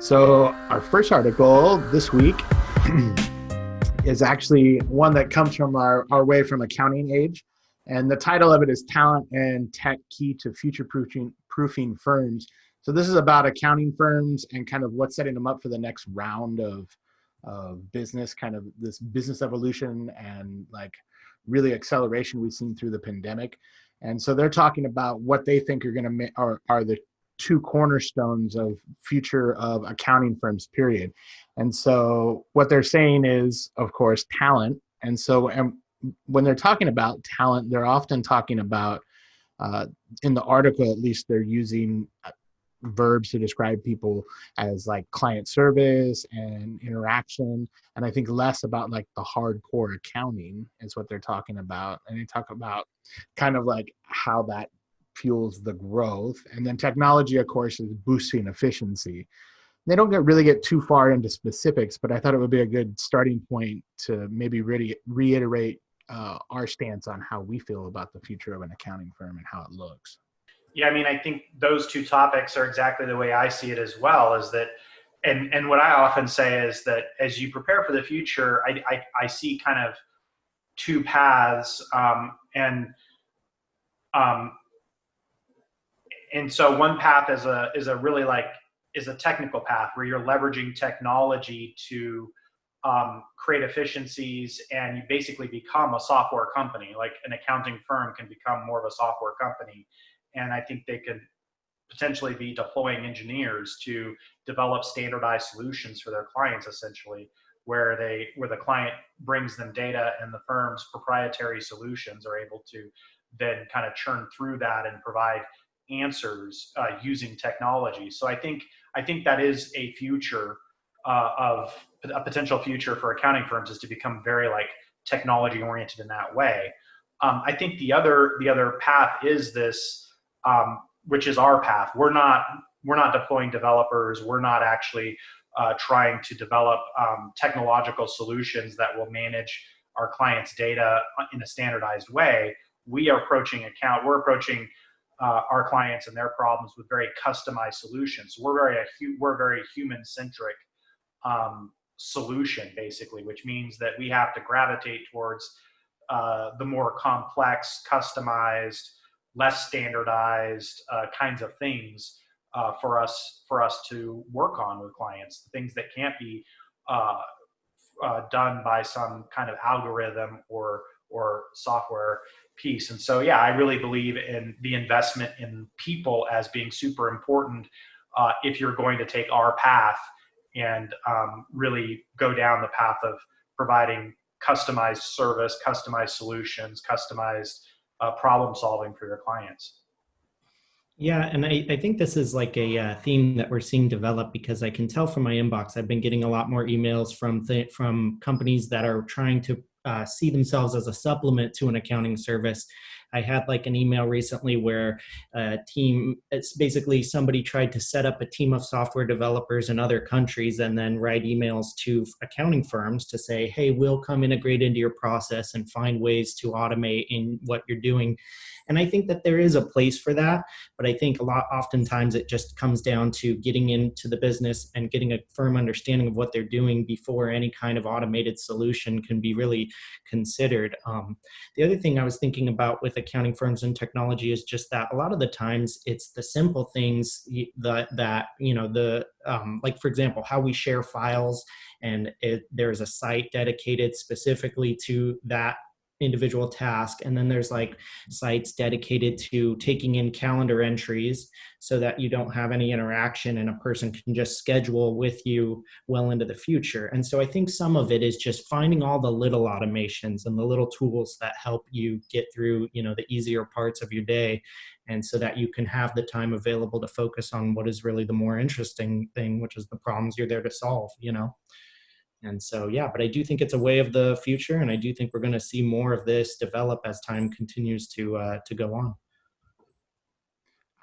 So our first article this week is actually one that comes from our way from accounting age. And the title of it is Talent and Tech Key to Future-Proofing Firms. So this is about accounting firms and kind of what's setting them up for the next round of business, kind of this business evolution and like really acceleration we've seen through the pandemic. And so they're talking about what they think are going to are the two cornerstones of future of accounting firms, period. And so what they're saying is, of course, talent. And when they're talking about talent, they're often talking about, in the article at least, they're using verbs to describe people as like client service and interaction. And I think less about like the hardcore accounting is what they're talking about. And they talk about kind of like how that fuels the growth. And then technology, of course, is boosting efficiency. They don't really get too far into specifics, but I thought it would be a good starting point to maybe really reiterate our stance on how we feel about the future of an accounting firm and how it looks. Yeah, I mean, I think those two topics are exactly the way I see it as well, is that, and what I often say is that as you prepare for the future, I see kind of two paths, and so one path is a technical path where you're leveraging technology to create efficiencies, and you basically become a software company. Like an accounting firm can become more of a software company. And I think they could potentially be deploying engineers to develop standardized solutions for their clients, essentially, where the client brings them data and the firm's proprietary solutions are able to then kind of churn through that and provide answers using technology. So I think that is a future of a potential future for accounting firms, is to become very like technology oriented in that way. I think the other path is this. Which is our path. We're not deploying developers. We're not actually trying to develop technological solutions that will manage our clients' data in a standardized way. We're approaching our clients and their problems with very customized solutions. We're very human-centric solution, basically, which means that we have to gravitate towards the more complex, customized, less standardized kinds of things for us to work on with clients, things that can't be done by some kind of algorithm or software piece. And so, yeah, I really believe in the investment in people as being super important if you're going to take our path and really go down the path of providing customized service, customized solutions, customized problem solving for your clients. Yeah, and I think this is like a theme that we're seeing develop, because I can tell from my inbox, I've been getting a lot more emails from companies that are trying to see themselves as a supplement to an accounting service. I had like an email recently where it's basically somebody tried to set up a team of software developers in other countries and then write emails to accounting firms to say, hey, we'll come integrate into your process and find ways to automate in what you're doing. And I think that there is a place for that, but I think oftentimes it just comes down to getting into the business and getting a firm understanding of what they're doing before any kind of automated solution can be really considered. The other thing I was thinking about with accounting firms and technology is just that a lot of the times it's the simple things that like, for example, how we share files, and there's a site dedicated specifically to that individual task, and then there's like sites dedicated to taking in calendar entries so that you don't have any interaction and a person can just schedule with you well into the future. And so I think some of it is just finding all the little automations and the little tools that help you get through, the easier parts of your day, and so that you can have the time available to focus on what is really the more interesting thing, which is the problems you're there to solve. And so, yeah, but I do think it's a way of the future, and I do think we're going to see more of this develop as time continues to go on.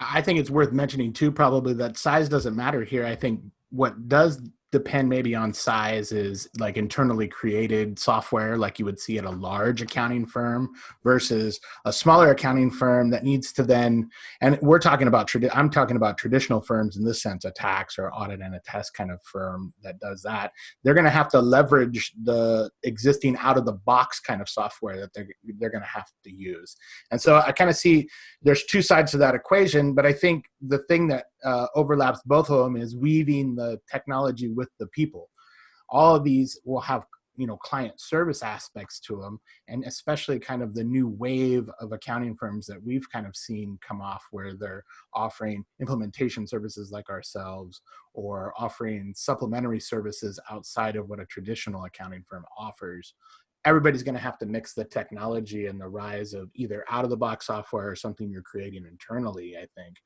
I think it's worth mentioning too, probably, that size doesn't matter here. I think what does depend maybe on size, is like internally created software like you would see at a large accounting firm versus a smaller accounting firm that needs to then, and we're talking about, I'm talking about traditional firms in this sense, a tax or audit and attest kind of firm that does that. They're going to have to leverage the existing out of the box kind of software that they're going to have to use. And so I kind of see there's two sides to that equation, but I think the thing that overlaps both of them is weaving the technology with the people. All of these will have, client service aspects to them, and especially kind of the new wave of accounting firms that we've kind of seen come off, where they're offering implementation services like ourselves, or offering supplementary services outside of what a traditional accounting firm offers. Everybody's going to have to mix the technology and the rise of either out of the box software or something you're creating internally, I think,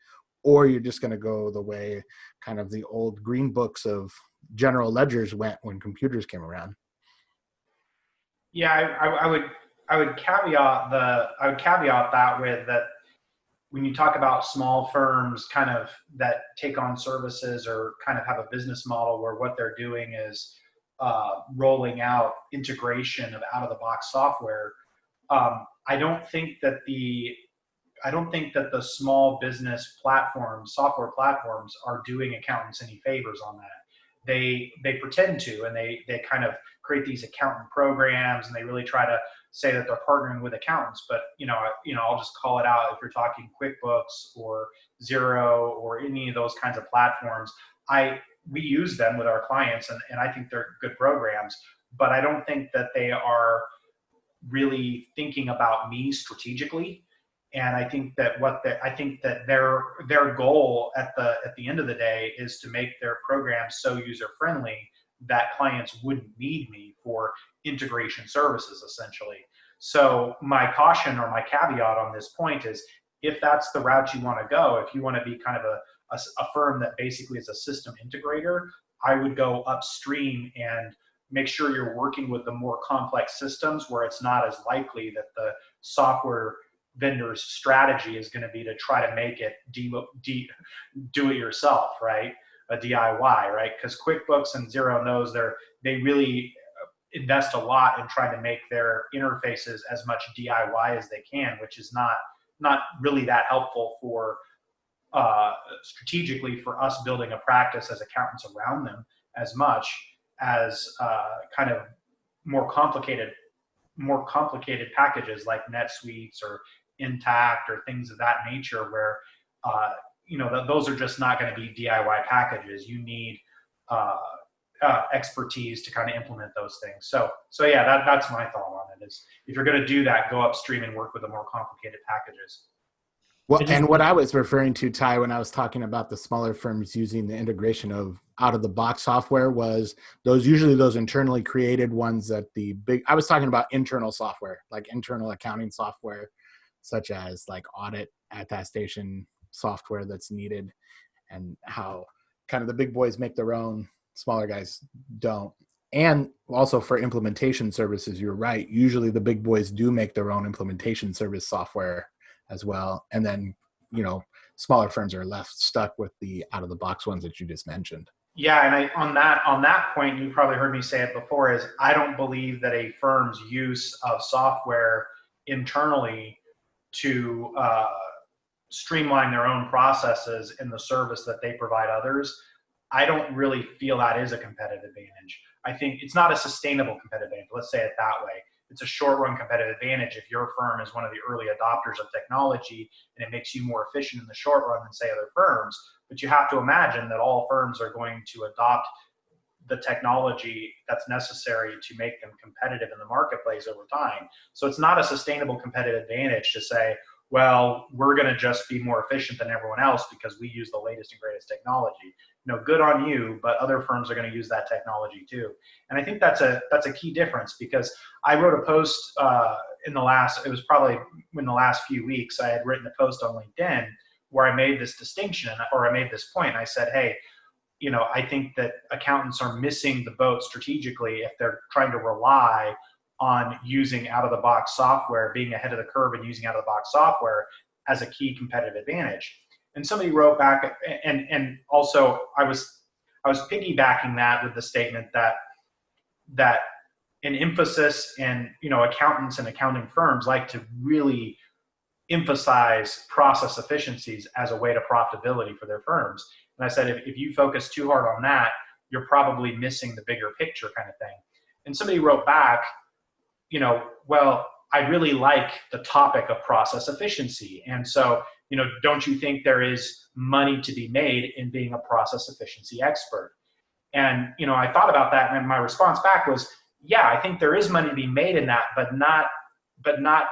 or you're just going to go the way kind of the old green books of general ledgers went when computers came around. Yeah, I would caveat that with that when you talk about small firms kind of that take on services or kind of have a business model where what they're doing is rolling out integration of out of the box software. I don't think that the small business platforms, software platforms, are doing accountants any favors on that. They pretend to, and they kind of create these accountant programs, and they really try to say that they're partnering with accountants. But I'll just call it out. If you're talking QuickBooks or Xero or any of those kinds of platforms, we use them with our clients, and I think they're good programs. But I don't think that they are really thinking about me strategically. And I think that their goal at the end of the day is to make their program so user friendly that clients wouldn't need me for integration services, essentially. So my caution or my caveat on this point is, if that's the route you want to go, if you want to be kind of a firm that basically is a system integrator, I would go upstream and make sure you're working with the more complex systems where it's not as likely that the software vendor's strategy is going to be to try to make it do it yourself, right? A DIY, right? Because QuickBooks and Xero knows they really invest a lot in trying to make their interfaces as much DIY as they can, which is not really that helpful for strategically for us building a practice as accountants around them, as much as kind of more complicated packages like NetSuites or Intact or things of that nature, where those are just not going to be DIY packages. You need expertise to kind of implement those things. So yeah, that's my thought on it. Is if you're going to do that, go upstream and work with the more complicated packages. Well, and what I was referring to, Ty, when I was talking about the smaller firms using the integration of out-of-the-box software, was usually those internally created ones that I was talking about internal software, like internal accounting software, such as like audit attestation software that's needed, and how kind of the big boys make their own, smaller guys don't. And also for implementation services, you're right. Usually the big boys do make their own implementation service software as well. And then, smaller firms are left stuck with the out of the box ones that you just mentioned. Yeah. And on that point, you probably heard me say it before, is I don't believe that a firm's use of software internally to streamline their own processes in the service that they provide others, I don't really feel that is a competitive advantage. I think it's not a sustainable competitive advantage. Let's say it that way. It's a short-run competitive advantage if your firm is one of the early adopters of technology and it makes you more efficient in the short run than, say, other firms. But you have to imagine that all firms are going to adopt the technology that's necessary to make them competitive in the marketplace over time. So it's not a sustainable competitive advantage to say, well, we're going to just be more efficient than everyone else because we use the latest and greatest technology. Good on you, but other firms are going to use that technology too. And I think that's a key difference, because I wrote a post in the last few weeks, I had written a post on LinkedIn where I made this distinction, or I made this point. And I said, hey, I think that accountants are missing the boat strategically if they're trying to rely on using out-of-the-box software, being ahead of the curve and using out-of-the-box software as a key competitive advantage. And somebody wrote back, and also I was piggybacking that with the statement that an emphasis in, accountants and accounting firms like to really emphasize process efficiencies as a way to profitability for their firms. And I said, if you focus too hard on that, you're probably missing the bigger picture kind of thing. And somebody wrote back, well, I really like the topic of process efficiency. And so, don't you think there is money to be made in being a process efficiency expert? And, I thought about that, and my response back was, yeah, I think there is money to be made in that, but not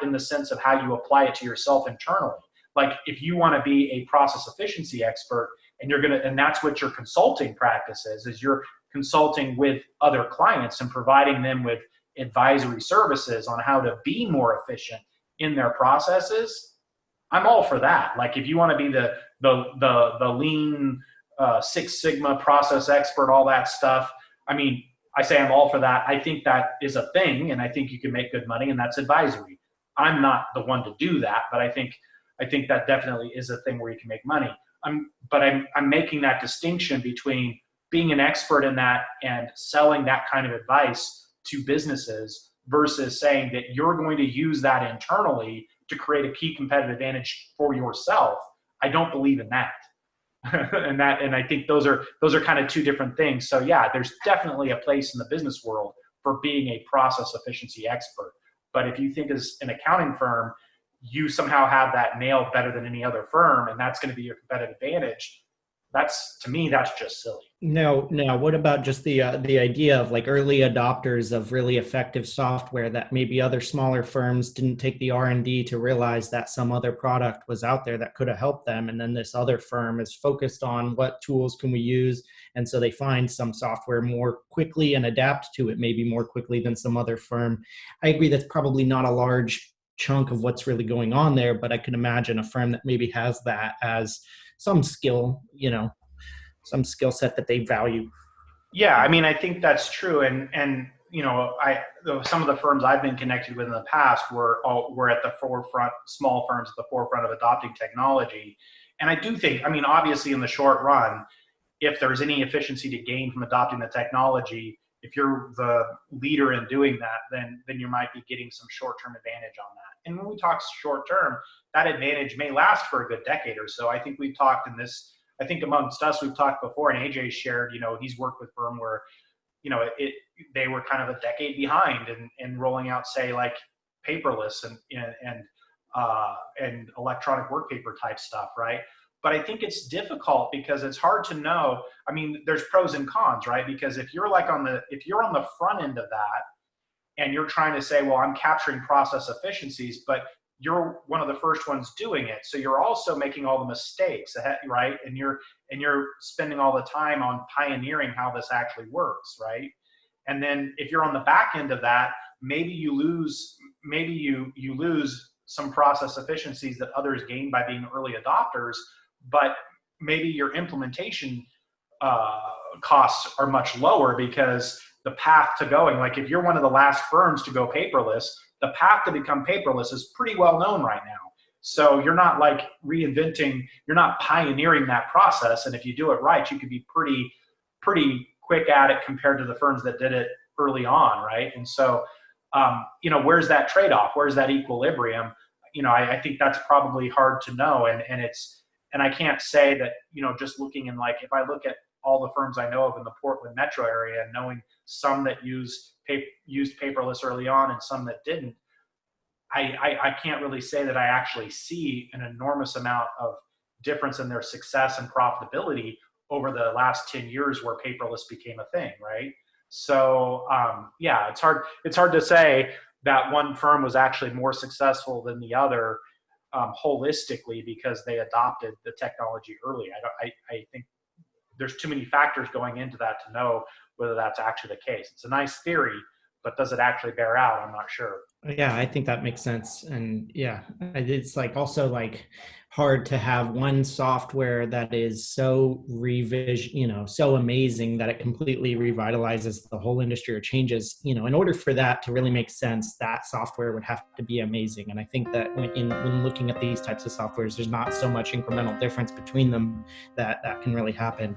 in the sense of how you apply it to yourself internally. Like if you want to be a process efficiency expert and that's what your consulting practice is you're consulting with other clients and providing them with advisory services on how to be more efficient in their processes, I'm all for that. Like if you want to be the lean Six Sigma process expert, all that stuff, I say I'm all for that. I think that is a thing, and I think you can make good money, and that's advisory. I'm not the one to do that, but I think that definitely is a thing where you can make money. I'm making that distinction between being an expert in that and selling that kind of advice to businesses versus saying that you're going to use that internally to create a key competitive advantage for yourself. I don't believe in that. and I think those are kind of two different things. So yeah, there's definitely a place in the business world for being a process efficiency expert. But if you think as an accounting firm, you somehow have that nailed better than any other firm, and that's going to be your competitive advantage, to me, that's just silly. No. What about just the idea of like early adopters of really effective software that maybe other smaller firms didn't take the R&D to realize that some other product was out there that could have helped them, and then this other firm is focused on what tools can we use, and so they find some software more quickly and adapt to it maybe more quickly than some other firm. I agree that's probably not a large chunk of what's really going on there, but I can imagine a firm that maybe has that as some skill, some skill set that they value. Yeah, I think that's true. And some of the firms I've been connected with in the past were at the forefront, small firms at the forefront of adopting technology. And I do think, obviously in the short run, if there's any efficiency to gain from adopting the technology, if you're the leader in doing that, then you might be getting some short-term advantage on that. And when we talk short-term, that advantage may last for a good decade or so. I think we've talked amongst us, we've talked before, and AJ shared, he's worked with a firm where, they were kind of a decade behind in rolling out, say, like paperless and electronic work paper type stuff, right? But I think it's difficult because it's hard to know. There's pros and cons, right? Because if you're on the front end of that and you're trying to say, well, I'm capturing process efficiencies, but you're one of the first ones doing it. So you're also making all the mistakes, right? And you're spending all the time on pioneering how this actually works, right? And then if you're on the back end of that, maybe you lose some process efficiencies that others gain by being early adopters, but maybe your implementation costs are much lower because the path to going, like if you're one of the last firms to go paperless, the path to become paperless is pretty well known right now. So you're not like you're not pioneering that process. And if you do it right, you could be pretty quick at it compared to the firms that did it early on, right? And so, where's that trade-off? Where's that equilibrium? I think that's probably hard to know. And I can't say that, just looking if I look at all the firms I know of in the Portland metro area and knowing some that used paperless early on and some that didn't, I can't really say that I actually see an enormous amount of difference in their success and profitability over the last 10 years where paperless became a thing, right? So it's hard to say that one firm was actually more successful than the other holistically because they adopted the technology early. I think there's too many factors going into that to know whether that's actually the case. It's a nice theory, but does it actually bear out? I'm not sure. Yeah, I think that makes sense. And yeah, it's also hard to have one software that is so so amazing that it completely revitalizes the whole industry or changes, in order for that to really make sense, that software would have to be amazing. And I think that when looking at these types of softwares, there's not so much incremental difference between them that can really happen.